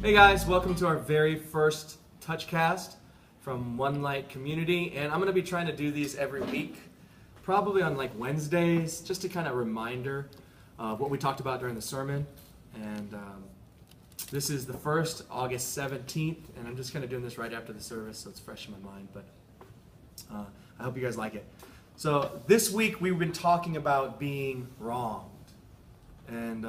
Hey guys, welcome to our very first Touchcast from One Light Community, and I'm going to be trying to do these every week, probably on like Wednesdays, just to kind of reminder of what we talked about during the sermon. And this is the first, August 17th, and I'm just kind of doing this right after the service, so it's fresh in my mind, but I hope you guys like it. So this week we've been talking about being wronged. And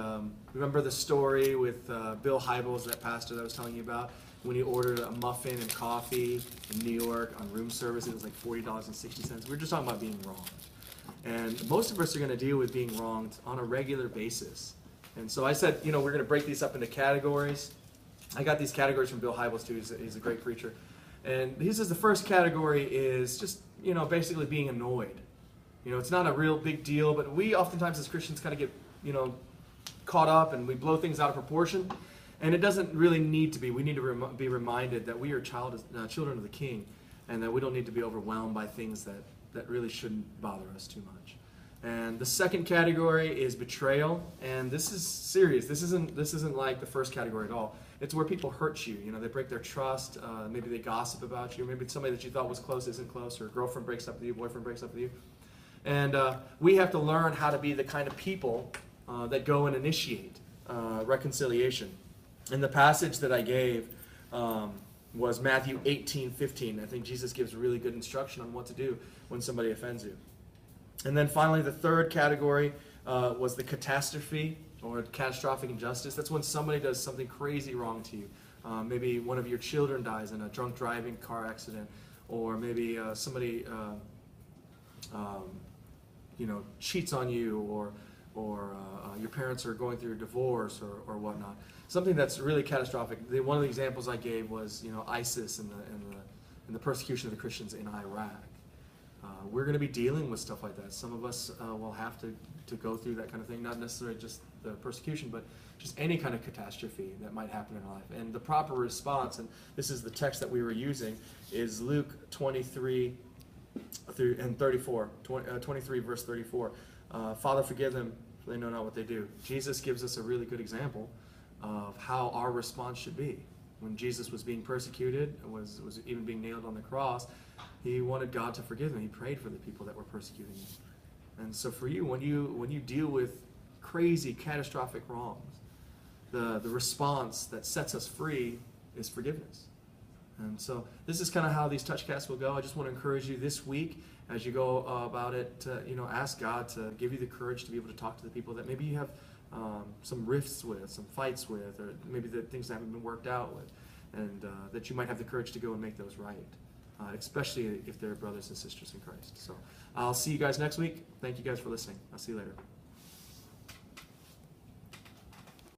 remember the story with Bill Hybels, that pastor that I was telling you about, when he ordered a muffin and coffee in New York on room service. It was like $40.60. We were just talking about being wronged. And most of us are going to deal with being wronged on a regular basis. And so I said, we're going to break these up into categories. I got these categories from Bill Hybels too. He's a great preacher. And he says the first category is just, basically being annoyed. It's not a real big deal, but we oftentimes as Christians kind of get, caught up and we blow things out of proportion, and it doesn't really need to be. We need to be reminded that we are children of the King, and that we don't need to be overwhelmed by things that really shouldn't bother us too much. And the second category is betrayal, and this is serious. This isn't like the first category at all. It's where people hurt you. They break their trust. Maybe they gossip about you. Maybe somebody that you thought was close isn't close, or a girlfriend breaks up with you, boyfriend breaks up with you. And we have to learn how to be the kind of people that go and initiate reconciliation. And the passage that I gave was Matthew 18:15. I think Jesus gives really good instruction on what to do when somebody offends you. And then finally, the third category was the catastrophe, or catastrophic injustice. That's when somebody does something crazy wrong to you. Maybe one of your children dies in a drunk driving car accident, or maybe somebody cheats on you, or your parents are going through a divorce or whatnot. Something that's really catastrophic. One of the examples I gave was ISIS and the persecution of the Christians in Iraq. We're going to be dealing with stuff like that. Some of us will have to go through that kind of thing, not necessarily just the persecution, but just any kind of catastrophe that might happen in our life. And the proper response, and this is the text that we were using, is Luke 23 and 34, 23 verse 34. Father, forgive them, for they know not what they do. Jesus gives us a really good example of how our response should be. When Jesus was being persecuted, was even being nailed on the cross, he wanted God to forgive them. He prayed for the people that were persecuting him. And so for you, when you deal with crazy, catastrophic wrongs, the response that sets us free is forgiveness. And so this is kind of how these Touchcasts will go. I just want to encourage you this week, as you go about it, ask God to give you the courage to be able to talk to the people that maybe you have some rifts with, some fights with, or maybe the things that haven't been worked out with, and that you might have the courage to go and make those right, especially if they're brothers and sisters in Christ. So I'll see you guys next week. Thank you guys for listening. I'll see you later.